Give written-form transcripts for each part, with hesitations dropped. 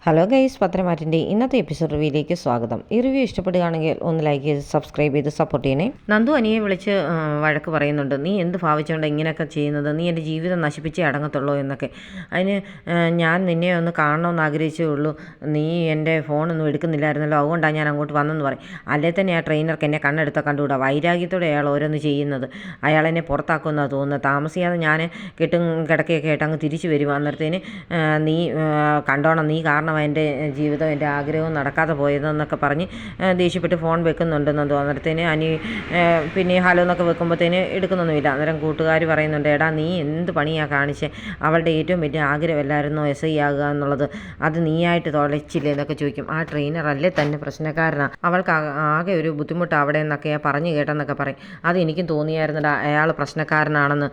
Hello guys, പത്രമാറ്റിൻ്റെ ഇന്നത്തെ episode റിവ്യൂയിലേക്ക് സ്വാഗതം. ഈ റിവ്യൂ ഇഷ്ടപ്പെടുകയാണെങ്കിൽ ഒന്ന് ലൈക്ക് ചെയ്ത് സബ്സ്ക്രൈബ് ചെയ്ത് സപ്പോർട്ട് ചെയ്യണേ. നന്ദു അനിയെ വിളിച്ച് വഴക്ക് പറയുന്നുണ്ട്. നീ എന്ത് ഭാവിച്ചുകൊണ്ട് ഇങ്ങനെയൊക്കെ ചെയ്യുന്നത്? നീ എൻ്റെ ജീവിതം നശിപ്പിച്ചേ അടങ്ങത്തുള്ളൂ എന്നൊക്കെ. അതിന് ഞാൻ നിന്നെ ഒന്ന് കാണണമെന്ന് ആഗ്രഹിച്ചേ ഉള്ളൂ, നീ എൻ്റെ ഫോണൊന്നും എടുക്കുന്നില്ലായിരുന്നല്ലോ, അതുകൊണ്ടാണ് ഞാൻ അങ്ങോട്ട് വന്നെന്ന് പറയും. അല്ലേ തന്നെ ആ ട്രെയിനർക്ക് എന്നെ കണ്ണെടുത്താൽ കണ്ടുകൂടാ. വൈരാഗ്യത്തോടെ അയാൾ ഓരോന്ന് ചെയ്യുന്നത്. അയാളെന്നെ പുറത്താക്കുമെന്നാണ് തോന്നുന്നത്. താമസിയാതെ ഞാൻ കെട്ടും കിടക്കുകയൊക്കെ ആയിട്ട് അങ്ങ് തിരിച്ചു വരും. അന്നേരത്തേന് നീ കണ്ടോണം, നീ കാരണം എൻ്റെ ജീവിതം, എൻ്റെ ആഗ്രഹവും നടക്കാതെ പോയതെന്നൊക്കെ പറഞ്ഞ് ദേഷ്യപ്പെട്ട് ഫോൺ വെക്കുന്നുണ്ടെന്ന് തോന്നത്തേന് അനി പിന്നെ ഹലോ എന്നൊക്കെ വെക്കുമ്പോഴത്തേന് എടുക്കുന്നൊന്നുമില്ല. അന്നേരം കൂട്ടുകാർ പറയുന്നുണ്ട്, എടാ നീ എന്ത് പണിയാണ് കാണിച്ചേ? അവളുടെ ഏറ്റവും വലിയ ആഗ്രഹമല്ലായിരുന്നോ SI ആകുക എന്നുള്ളത്? അത് നീയായിട്ട് തുളച്ചില്ലേ എന്നൊക്കെ ചോദിക്കും. ആ ട്രെയിനറല്ലേ തന്നെ പ്രശ്നക്കാരനാണ്, അവൾക്ക് ആകെ ഒരു ബുദ്ധിമുട്ട് അവിടെ എന്നൊക്കെയാണ് പറഞ്ഞു കേട്ടെന്നൊക്കെ പറയും. അത് എനിക്കും തോന്നിയായിരുന്നടാ, അയാൾ പ്രശ്നക്കാരനാണെന്ന്.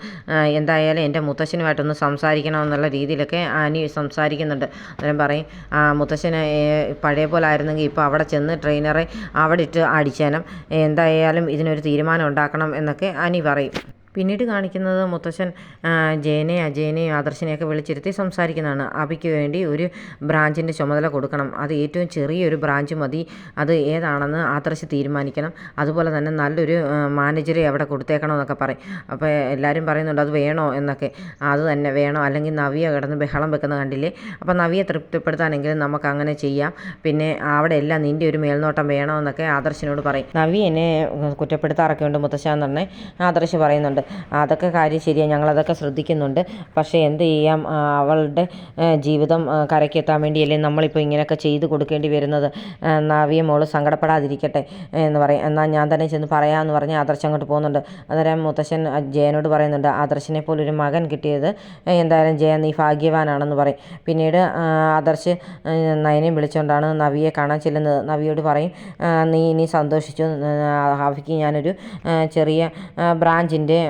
എന്തായാലും എൻ്റെ മുത്തശ്ശനുമായിട്ടൊന്ന് സംസാരിക്കണമെന്നുള്ള രീതിയിലൊക്കെ അനി സംസാരിക്കുന്നുണ്ട്. അന്നേരം പറയും, മുത്തശ്ശന് പഴയ പോലെ ആയിരുന്നെങ്കിൽ ഇപ്പോൾ അവിടെ ചെന്ന് ട്രെയിനറെ അവിടെ ഇട്ട് അടിച്ചേനം. എന്തായാലും ഇതിനൊരു തീരുമാനം ഉണ്ടാക്കണം എന്നൊക്കെ അനി പറയും. പിന്നീട് കാണിക്കുന്നത് മുത്തശ്ശൻ ജയനെയും അജയനെയും ആദർശിനെയൊക്കെ വിളിച്ചിരുത്തി സംസാരിക്കുന്നതാണ്. അബിക്ക് വേണ്ടി ഒരു ബ്രാഞ്ചിൻ്റെ ചുമതല കൊടുക്കണം, അത് ഏറ്റവും ചെറിയൊരു ബ്രാഞ്ച് മതി, അത് ഏതാണെന്ന് ആദർശ് തീരുമാനിക്കണം. അതുപോലെ തന്നെ നല്ലൊരു മാനേജറെ അവിടെ കൊടുത്തേക്കണമെന്നൊക്കെ പറയും. അപ്പോൾ എല്ലാവരും പറയുന്നുണ്ട് അത് വേണോ എന്നൊക്കെ. അത് തന്നെ വേണോ, അല്ലെങ്കിൽ നവിയ കിടന്ന് ബഹളം വെക്കുന്ന കണ്ടില്ലേ? അപ്പോൾ നവിയെ തൃപ്തിപ്പെടുത്താനെങ്കിലും നമുക്ക് അങ്ങനെ ചെയ്യാം. പിന്നെ അവിടെ എല്ലാം നിൻ്റെ ഒരു മേൽനോട്ടം വേണമെന്നൊക്കെ ആദർശിനോട് പറയും. നവി എന്നെ കുറ്റപ്പെടുത്താറൊക്കെ ഉണ്ട് മുത്തശ്ശാന്ന് തന്നെ ആദർശ് പറയുന്നുണ്ട്. അതൊക്കെ കാര്യം ശരിയാണ്, ഞങ്ങളതൊക്കെ ശ്രദ്ധിക്കുന്നുണ്ട്. പക്ഷേ എന്ത് ചെയ്യാം, അവളുടെ ജീവിതം കരയ്ക്കെത്താൻ വേണ്ടിയല്ലേ നമ്മളിപ്പോൾ ഇങ്ങനെയൊക്കെ ചെയ്ത് കൊടുക്കേണ്ടി വരുന്നത്. നവിയ മോള് സങ്കടപ്പെടാതിരിക്കട്ടെ എന്ന് പറയും. എന്നാൽ ഞാൻ തന്നെ ചെന്ന് പറയാമെന്ന് പറഞ്ഞ് ആദർശ് അങ്ങോട്ട് പോകുന്നുണ്ട്. അന്നേരം മുത്തശ്ശൻ ജയനോട് പറയുന്നുണ്ട്, ആദർശിനെ പോലൊരു മകൻ കിട്ടിയത് എന്തായാലും ജയ നീ ഭാഗ്യവാനാണെന്ന് പറയും. പിന്നീട് ആദർശ് നയനെയും വിളിച്ചുകൊണ്ടാണ് നവിയെ കാണാൻ ചെല്ലുന്നത്. നവിയോട് പറയും, നീ ഇനി സന്തോഷിച്ചു, ഹാഫിക്ക് ഞാനൊരു ചെറിയ ബ്രാഞ്ചിൻ്റെ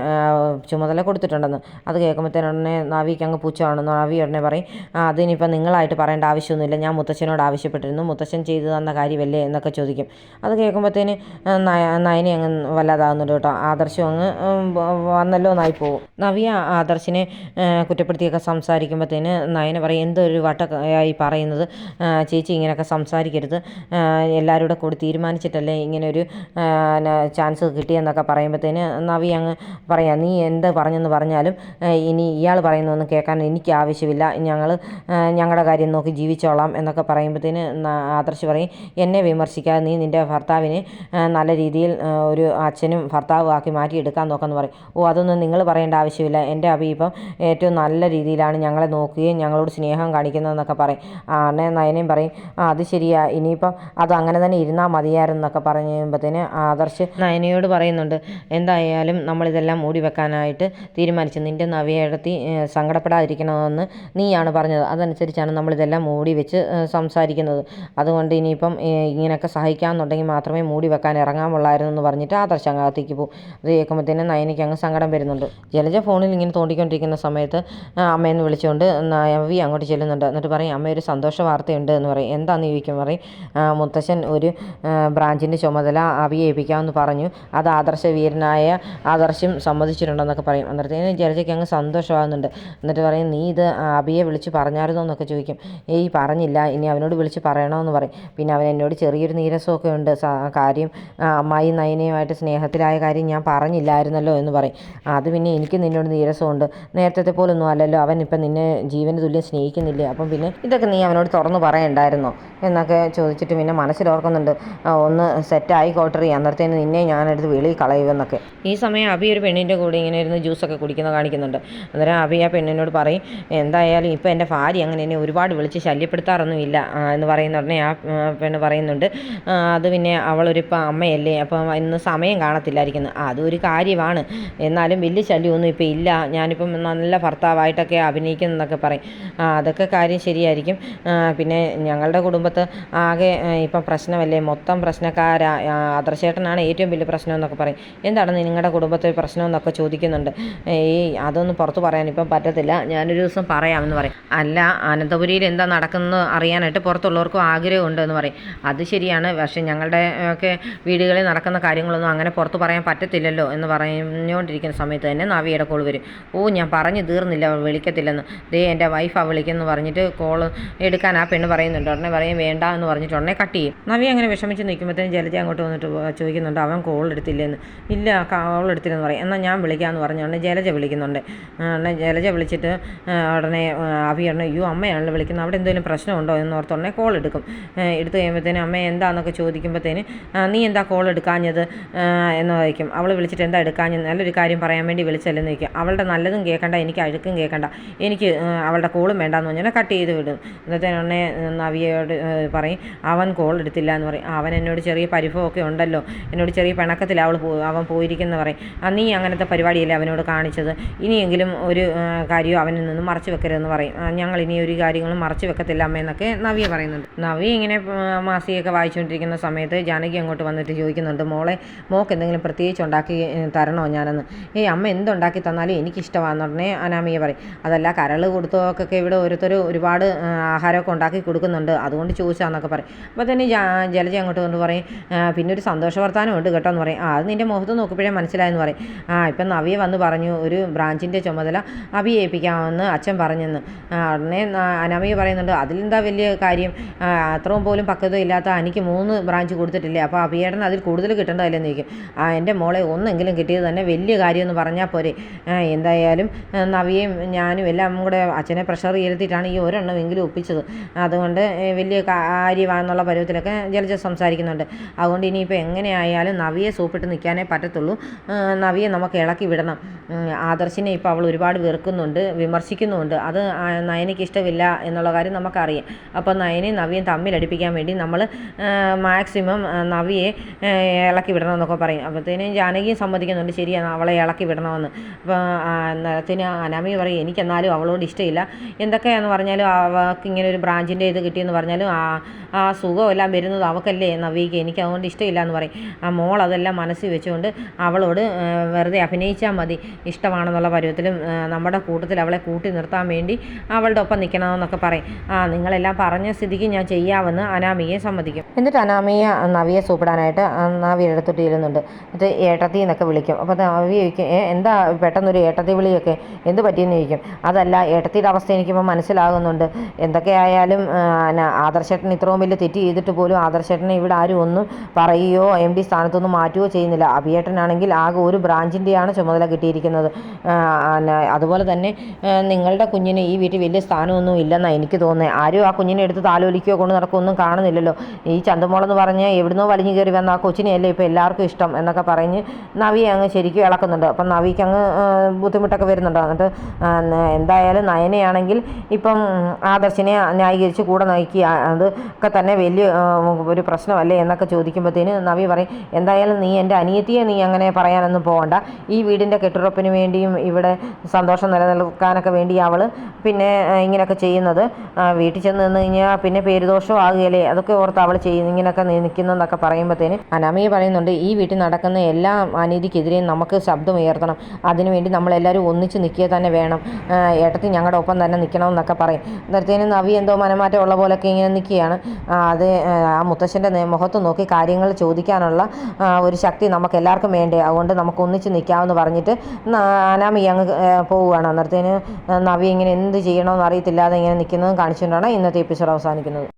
ചുമതല കൊടുത്തിട്ടുണ്ടെന്ന്. അത് കേൾക്കുമ്പോഴത്തേനുടനെ നവിക്ക് അങ്ങ് പുച്ഛമാണെന്ന്. നവി ഉടനെ പറയും, അതിനിപ്പോൾ നിങ്ങളായിട്ട് പറയേണ്ട ആവശ്യമൊന്നുമില്ല, ഞാൻ മുത്തശ്ശനോട് ആവശ്യപ്പെട്ടിരുന്നു, മുത്തശ്ശൻ ചെയ്തു തന്ന കാര്യമല്ലേ എന്നൊക്കെ ചോദിക്കും. അത് കേൾക്കുമ്പോഴത്തേന് നയനെ അങ്ങ് വല്ലാതാകുന്നുണ്ട് കേട്ടോ. ആദർശം അങ്ങ് വന്നല്ലോ എന്നായി പോകും. നവ്യ ആദർശിനെ കുറ്റപ്പെടുത്തിയൊക്കെ സംസാരിക്കുമ്പോഴത്തേന് നയനെ പറയും, എന്തൊരു വട്ടയായി പറയുന്നത്, ചേച്ചി ഇങ്ങനെയൊക്കെ സംസാരിക്കരുത്, എല്ലാവരും കൂടി തീരുമാനിച്ചിട്ടല്ലേ ഇങ്ങനെ ഒരു ചാൻസ് കിട്ടിയെന്നൊക്കെ പറയുമ്പോഴത്തേന് നവി അങ്ങ് പറയാം, നീ എന്ത് പറഞ്ഞെന്ന് പറഞ്ഞാലും ഇനി ഇയാൾ പറയുന്നതൊന്നും കേൾക്കാൻ എനിക്ക് ആവശ്യമില്ല, ഞങ്ങളുടെ കാര്യം നോക്കി ജീവിച്ചോളാം എന്നൊക്കെ പറയുമ്പോഴത്തേന് ആദർശ് പറയും, എന്നെ വിമർശിക്കാതെ നീ നിൻ്റെ ഭർത്താവിനെ നല്ല രീതിയിൽ ഒരു അച്ഛനും ഭർത്താവും ആക്കി മാറ്റിയെടുക്കാൻ നോക്കാമെന്ന് പറയും. അതൊന്നും നിങ്ങൾ പറയേണ്ട ആവശ്യമില്ല, എൻ്റെ അഭി ഇപ്പം ഏറ്റവും നല്ല രീതിയിലാണ് ഞങ്ങളെ നോക്കുകയും ഞങ്ങളോട് സ്നേഹം കാണിക്കുന്നതെന്നൊക്കെ പറയും. നയനയും പറയും, അത് ശരിയാ, ഇനിയിപ്പം അത് അങ്ങനെ തന്നെ ഇരുന്നാൽ മതിയായിരുന്നു എന്നൊക്കെ പറയുമ്പോഴത്തേന് ആദർശ് നയനയോട് പറയുന്നുണ്ട്, എന്തായാലും നമ്മളിതെല്ലാം മൂടി വെക്കാനായിട്ട് തീരുമാനിച്ചു, നിൻ്റെ നവ്യയെടുത്തി സങ്കടപ്പെടാതിരിക്കണമെന്ന് നീയാണ് പറഞ്ഞത്, അതനുസരിച്ചാണ് നമ്മളിതെല്ലാം മൂടി വെച്ച് സംസാരിക്കുന്നത്. അതുകൊണ്ട് ഇനിയിപ്പം ഇങ്ങനെയൊക്കെ സഹിക്കാമെന്നുണ്ടെങ്കിൽ മാത്രമേ മൂടി വെക്കാൻ ഇറങ്ങാമുള്ളായിരുന്നു എന്ന് പറഞ്ഞിട്ട് ആദർശ് അകത്തേക്ക് പോകും. അത് കേൾക്കുമ്പോഴത്തേന് നയനയ്ക്ക് അങ്ങ് സങ്കടം വരുന്നുണ്ട്. ജലജ ഫോണിൽ ഇങ്ങനെ തോണ്ടിക്കൊണ്ടിരിക്കുന്ന സമയത്ത് അമ്മയെന്ന് വിളിച്ചുകൊണ്ട് നവ്യ അങ്ങോട്ട് ചെല്ലുന്നുണ്ട്. എന്നിട്ട് പറയും, അമ്മ ഒരു സന്തോഷ വാർത്തയുണ്ട് എന്ന് പറയും. എന്താണെന്ന് ചോദിക്കും. പറയും, മുത്തശ്ശൻ ഒരു ബ്രാഞ്ചിൻ്റെ ചുമതല അവിയെ ഏൽപ്പിക്കാമെന്ന് പറഞ്ഞു, അത് ആദർശവീരനായ ആദർശം സമ്മതിച്ചിട്ടുണ്ടെന്നൊക്കെ പറയും. അന്നേരത്തേന് ജലജയ്ക്ക് അങ്ങ് സന്തോഷമാകുന്നുണ്ട്. എന്നിട്ട് പറയും, നീ ഇത് അബിയെ വിളിച്ച് പറഞ്ഞായിരുന്നോ എന്നൊക്കെ ചോദിക്കും. പറഞ്ഞില്ല, ഇനി അവനോട് വിളിച്ച് പറയണമെന്ന് പറയും. പിന്നെ അവൻ എന്നോട് ചെറിയൊരു നീരസമൊക്കെ ഉണ്ട്, കാര്യം അമ്മായി നയനയുമായിട്ട് സ്നേഹത്തിലായ കാര്യം ഞാൻ പറഞ്ഞില്ലായിരുന്നല്ലോ എന്ന് പറയും. അത് പിന്നെ എനിക്ക് നിന്നോട് നീരസമുണ്ട്, നേരത്തെ പോലൊന്നും അല്ലല്ലോ, അവൻ ഇപ്പം നിന്നെ ജീവന് തുല്യം സ്നേഹിക്കുന്നില്ലേ, അപ്പം പിന്നെ ഇതൊക്കെ നീ അവനോട് തുറന്നു പറയണ്ടായിരുന്നോ എന്നൊക്കെ ചോദിച്ചിട്ട് പിന്നെ മനസ്സിലോർക്കുന്നുണ്ട്, ഒന്ന് സെറ്റായിക്കോട്ടറി, അന്നേരത്തേന് നിന്നെ ഞാനെടുത്ത് വെളിയിൽ കളയുമെന്നൊക്കെ. ഈ സമയം അബി ഒരു പെണ്ണിൻ്റെ കൂടെ ഇങ്ങനെ ഇരുന്ന് ജ്യൂസൊക്കെ കുടിക്കുന്ന കാണിക്കുന്നുണ്ട്. അന്നേരം അബി ആ പെണ്ണിനോട് പറയും, എന്തായാലും ഇപ്പോൾ എൻ്റെ ഭാര്യ അങ്ങനെ എന്നെ ഒരുപാട് വിളിച്ച് ശല്യപ്പെടുത്താറൊന്നുമില്ല എന്ന് പറയുന്ന ഉടനെ ആ പെണ്ണ് പറയുന്നുണ്ട്, അത് പിന്നെ അവളൊരിപ്പോൾ അമ്മയല്ലേ, അപ്പം ഇന്ന് സമയം കാണത്തില്ലായിരിക്കുന്നു, അതൊരു കാര്യമാണ്, എന്നാലും വലിയ ശല്യമൊന്നും ഇപ്പോൾ ഇല്ല, ഞാനിപ്പം നല്ല ഭർത്താവായിട്ടൊക്കെ അഭിനയിക്കുന്നതെന്നൊക്കെ പറയും. അതൊക്കെ കാര്യം ശരിയായിരിക്കും, പിന്നെ ഞങ്ങളുടെ കുടുംബ കുടുംബത്ത് ആകെ ഇപ്പം പ്രശ്നമല്ലേ, മൊത്തം പ്രശ്നക്കാരാ, ആദർശേട്ടനാണ് ഏറ്റവും വലിയ പ്രശ്നം എന്നൊക്കെ പറയും. എന്താണ് നിങ്ങളുടെ കുടുംബത്തിൽ പ്രശ്നം എന്നൊക്കെ ചോദിക്കുന്നുണ്ട്. അതൊന്നും പുറത്ത് പറയാൻ ഇപ്പം പറ്റത്തില്ല, ഞാനൊരു ദിവസം പറയാമെന്ന് പറയും. അല്ല, അനന്തപുരിയിൽ എന്താ നടക്കുന്നത് അറിയാനായിട്ട് പുറത്തുള്ളവർക്കും ആഗ്രഹമുണ്ട് എന്ന് പറയും. അത് ശരിയാണ്, പക്ഷേ ഞങ്ങളുടെ ഒക്കെ വീടുകളിൽ നടക്കുന്ന കാര്യങ്ങളൊന്നും അങ്ങനെ പുറത്ത് പറയാൻ പറ്റത്തില്ലല്ലോ എന്ന് പറഞ്ഞുകൊണ്ടിരിക്കുന്ന സമയത്ത് തന്നെ നവിയുടെ കോൾ വരും. ഞാൻ പറഞ്ഞു തീർന്നില്ല, വിളിക്കത്തില്ലെന്ന്. എൻ്റെ വൈഫാണ് വിളിക്കുമെന്ന് പറഞ്ഞിട്ട് കോൾ എടുക്കാൻ ആ പെണ്ണ് പറയുന്നുണ്ട്. ഉടനെ പറയും വേണ്ട എന്ന് പറഞ്ഞിട്ട് ഉടനെ കട്ട് ചെയ്യും. നവി അങ്ങനെ വിഷമിച്ച് നിൽക്കുമ്പോഴത്തേനും ജലജ അങ്ങോട്ട് വന്നിട്ട് ചോദിക്കുന്നുണ്ട് അവൻ കോൾ എടുത്തില്ലെന്ന്. ഇല്ല, കോൾ എടുത്തില്ലെന്ന് പറയും. എന്നാൽ ഞാൻ വിളിക്കാമെന്ന് പറഞ്ഞു ഉടനെ ജലജ വിളിക്കുന്നുണ്ട്. ഉടനെ ജലജ വിളിച്ചിട്ട് ഉടനെ അഭി ഉടനെ അയ്യോ അമ്മയാണല്ലോ വിളിക്കുന്നത്, അവിടെ എന്തെങ്കിലും പ്രശ്നമുണ്ടോ എന്ന് ഓർത്തുടനെ കോൾ എടുക്കും. എടുത്ത് കഴിയുമ്പോഴത്തേനും അമ്മ എന്താണെന്നൊക്കെ ചോദിക്കുമ്പോഴത്തേന് നീ എന്താ കോൾ എടുക്കാഞ്ഞത് എന്ന് ചോദിക്കും. അവൾ വിളിച്ചിട്ട് എന്താ എടുക്കാഞ്ഞത്, നല്ലൊരു കാര്യം പറയാൻ വേണ്ടി വിളിച്ചല്ലെന്ന് ചോദിക്കും. അവളുടെ നല്ലതും കേൾക്കണ്ട, എനിക്ക് അഴുക്കും കേൾക്കണ്ട, എനിക്ക് അവളുടെ കോളും വേണ്ടാന്ന് പറഞ്ഞാൽ കട്ട് ചെയ്ത് വിടും. എന്നിട്ട് ഉടനെ നവിയോട് പറയും അവൻ കോൾ എടുത്തില്ല എന്ന് പറയും. അവൻ എന്നോട് ചെറിയ പരിഭവമൊക്കെ ഉണ്ടല്ലോ, എന്നോട് ചെറിയ പിണക്കത്തിൽ അവൻ പോയിരിക്കുന്ന പറയും. നീ അങ്ങനത്തെ പരിപാടിയല്ലേ അവനോട് കാണിച്ചത്, ഇനിയെങ്കിലും ഒരു കാര്യവും അവനിൽ നിന്ന് മറച്ചു വെക്കരുതെന്ന് പറയും. ഞങ്ങൾ ഇനി ഒരു കാര്യങ്ങളും മറച്ചു വെക്കത്തില്ല അമ്മയെന്നൊക്കെ നവിയെ പറയുന്നുണ്ട്. നവി ഇങ്ങനെ മാസികയൊക്കെ വായിച്ചുകൊണ്ടിരിക്കുന്ന സമയത്ത് ജാനകി അങ്ങോട്ട് വന്നിട്ട് ചോദിക്കുന്നുണ്ട് മോൾക്ക് എന്തെങ്കിലും പ്രത്യേകിച്ച് ഉണ്ടാക്കി തരണോ ഞാനെന്ന്. അമ്മ എന്തുണ്ടാക്കി തന്നാലും എനിക്കിഷ്ടമാണെന്ന് ഉടനെ അനാമിക പറയും. അതല്ല, കരൾ കൊടുത്തവർക്കൊക്കെ ഇവിടെ ഓരോരുത്തർ ഒരുപാട് ആഹാരമൊക്കെ ഉണ്ടാക്കി കൊടുക്കുന്നുണ്ട്, അതുകൊണ്ട് ചോദിച്ചാന്നൊക്കെ പറയും. അപ്പോൾ തന്നെ ജലജ അങ്ങോട്ട് കൊണ്ട് പറയും പിന്നെ ഒരു സന്തോഷ വർത്താനം ഉണ്ട് കേട്ടോ എന്ന് പറയും. അത് നിൻ്റെ മുഖത്ത് നോക്കിയപ്പോഴേ മനസ്സിലായെന്ന് പറയും. ഇപ്പം നവിയെ വന്ന് പറഞ്ഞു ഒരു ബ്രാഞ്ചിൻ്റെ ചുമതല അഭിയെ ഏൽപ്പിക്കാമെന്ന് അച്ഛൻ പറഞ്ഞെന്ന്. ഉടനെ അനാമിക പറയുന്നുണ്ട് അതിലെന്താ വലിയ കാര്യം, അത്രയും പോലും പക്വത ഇല്ലാത്ത എനിക്ക് 3 ബ്രാഞ്ച് കൊടുത്തിട്ടില്ലേ, അപ്പോൾ അഭിയേട്ടന് അതിൽ കൂടുതൽ കിട്ടേണ്ടതല്ലെന്ന് ചോദിക്കും. എൻ്റെ മോളെ ഒന്നെങ്കിലും കിട്ടിയത് തന്നെ വലിയ കാര്യമെന്ന് പറഞ്ഞാൽ പോരെ. എന്തായാലും നവിയും ഞാനും എല്ലാം കൂടെ അച്ഛനെ പ്രഷർ ചെയ്തിട്ടാണ് ഈ ഒരെണ്ണമെങ്കിലും ഒപ്പിച്ചത്, അതുകൊണ്ട് വലിയ കാര്യമാണെന്നുള്ള പരുവത്തിലൊക്കെ ജലജ സംസാരിക്കുന്നുണ്ട്. അതുകൊണ്ട് ഇനിയിപ്പോൾ എങ്ങനെയായാലും നവിയെ സൂപ്പിട്ട് നിൽക്കാനേ പറ്റത്തുള്ളൂ, നവിയെ നമുക്ക് ഇളക്കി വിടണം. ആദർശിനെ ഇപ്പോൾ അവൾ ഒരുപാട് വെറുക്കുന്നുണ്ട്, വിമർശിക്കുന്നുമുണ്ട്, അത് നയനയ്ക്ക് ഇഷ്ടമില്ല എന്നുള്ള കാര്യം നമുക്കറിയാം. അപ്പോൾ നയനയും നവിയും തമ്മിലടിപ്പിക്കാൻ വേണ്ടി നമ്മൾ മാക്സിമം നവിയെ ഇളക്കി വിടണമെന്നൊക്കെ പറയും. അപ്പോഴത്തേനും ജാനകിയും സമ്മതിക്കുന്നുണ്ട് ശരിയാണ് അവളെ ഇളക്കി വിടണമെന്ന്. അപ്പോൾ നേരത്തിന് അനാമിക പറയും എനിക്കെന്നാലും അവളോട് ഇഷ്ടമില്ല, എന്തൊക്കെയാണെന്ന് പറഞ്ഞാലും അവൾക്ക് ഇങ്ങനെ ഒരു ബ്രാഞ്ചിൻ്റെ ഇത് കിട്ടിയെന്ന് പറഞ്ഞാലും ആ സുഖമെല്ലാം വരുന്നത് അവൾക്കല്ലേ നവിക്ക്, എനിക്ക് അതുകൊണ്ട് ഇഷ്ടമില്ല എന്ന് പറയും. മോൾ അതെല്ലാം മനസ്സിൽ വെച്ചുകൊണ്ട് അവളോട് വെറുതെ അഭിനയിച്ചാൽ മതി, ഇഷ്ടമാണെന്നുള്ള പരുവത്തിലും നമ്മുടെ കൂട്ടത്തിൽ അവളെ കൂട്ടി നിർത്താൻ വേണ്ടി അവളുടെ ഒപ്പം നിൽക്കണമെന്നൊക്കെ പറയും. നിങ്ങളെല്ലാം പറഞ്ഞ സ്ഥിതിക്ക് ഞാൻ ചെയ്യാമെന്ന് അനാമികയെ സമ്മതിക്കും. എന്നിട്ട് അനാമിക നവിയെ സൂപ്പിടാനായിട്ട് നവിയുടെ അടുത്തോട്ട് ചെല്ലുന്നുണ്ട്. എന്നിട്ട് ഏട്ടത്തി എന്നൊക്കെ വിളിക്കും. അപ്പോൾ നവി ചോദിക്കും എന്താ പെട്ടെന്നൊരു ഏട്ടത്തി വിളിയൊക്കെ, എന്ത് പറ്റിയെന്ന് ചോദിക്കും. അതല്ല, ഏട്ടത്തിയുടെ അവസ്ഥ എനിക്കിപ്പോൾ മനസ്സിലാകുന്നുണ്ട്, എന്തൊക്കെയായാലും ആദർശേട്ടൻ ഇത്രയും വലിയ തെറ്റ് ചെയ്തിട്ട് പോലും ആദർശേട്ടനെ ഇവിടെ ആരും ഒന്നും പറയുകയോ MD സ്ഥാനത്തൊന്നും മാറ്റുകയോ ചെയ്യുന്നില്ല. അഭിയേട്ടനാണെങ്കിൽ ആകെ ഒരു ബ്രാഞ്ചിൻ്റെയാണ് ചുമതല കിട്ടിയിരിക്കുന്നത്. അതുപോലെ തന്നെ നിങ്ങളുടെ കുഞ്ഞിന് ഈ വീട്ടിൽ വലിയ സ്ഥാനമൊന്നും ഇല്ലെന്നാണ് എനിക്ക് തോന്നുന്നത്. ആരും ആ കുഞ്ഞിനെ എടുത്ത് താലോലിക്കുകയോ കൊണ്ട് നടക്കുകയൊന്നും കാണുന്നില്ലല്ലോ. ഈ ചന്തമോളെന്ന് പറഞ്ഞാൽ എവിടുന്നോ വലിഞ്ഞു കയറി വന്ന ആ കൊച്ചിനെയല്ലേ ഇപ്പോൾ എല്ലാവർക്കും ഇഷ്ടം എന്നൊക്കെ പറഞ്ഞ് നവിയെ അങ്ങ് ശരിക്കും ഇളക്കുന്നുണ്ട്. അപ്പം നവിക്ക് അങ്ങ് ബുദ്ധിമുട്ടൊക്കെ വരുന്നുണ്ട്. എന്നിട്ട് എന്തായാലും നയനയാണെങ്കിൽ ഇപ്പം ആദർശിനെ ന്യായീകരിച്ച് കൂടെ നയിക്കുക, അതൊക്കെ തന്നെ വലിയ ഒരു പ്രശ്നമല്ലേ എന്നൊക്കെ ചോദിക്കുമ്പോഴത്തേന് നവി പറയും എന്തായാലും നീ എൻ്റെ അനിയത്തിയെ നീ അങ്ങനെ പറയാനൊന്നും പോകണ്ട, ഈ വീടിൻ്റെ കെട്ടുറപ്പിന് വേണ്ടിയും ഇവിടെ സന്തോഷം നിലനിൽക്കാനൊക്കെ വേണ്ടി അവൾ പിന്നെ ഇങ്ങനെയൊക്കെ ചെയ്യുന്നത്, വീട്ടിൽ ചെന്ന് നിന്ന് കഴിഞ്ഞാൽ പിന്നെ പേരുദോഷവും ആകുകയല്ലേ, അതൊക്കെ ഓർത്ത് അവൾ ചെയ്യുന്നു ഇങ്ങനെയൊക്കെ നിൽക്കുന്നതെന്നൊക്കെ പറയുമ്പോഴത്തേന് അനാമിക പറയുന്നുണ്ട് ഈ വീട്ടിൽ നടക്കുന്ന എല്ലാ അനീതിക്കെതിരെയും നമുക്ക് ശബ്ദം ഉയർത്തണം, അതിനുവേണ്ടി നമ്മളെല്ലാവരും ഒന്നിച്ച് നിൽക്കുക തന്നെ വേണം, ഏട്ടത്തി ഞങ്ങളുടെ ഒപ്പം തന്നെ നിൽക്കണമെന്നൊക്കെ പറയും. നേരത്തേനും നവി എന്തോ മനമാറ്റം ഉള്ള പോലൊക്കെ ഇങ്ങനെ നിൽക്കുകയാണ്. അത് ആ മുത്തശ്ശൻ്റെ മുഖത്ത് നോക്കി കാര്യങ്ങൾ ചോദിക്കാനുള്ള ഒരു ശക്തി നമുക്ക് എല്ലാവർക്കും വേണ്ടേ, അതുകൊണ്ട് നമുക്ക് ഒന്നിച്ച് നിൽക്കാമെന്ന് പറഞ്ഞിട്ട് അനാമിക അങ്ങ് പോവുകയാണ്. അന്നേരത്തേന് നവി ഇങ്ങനെ എന്ത് ചെയ്യണമെന്ന് അറിയത്തില്ലാതെ ഇങ്ങനെ നിൽക്കുന്നതും കാണിച്ചുകൊണ്ടാണ് ഇന്നത്തെ എപ്പിസോഡ് അവസാനിക്കുന്നത്.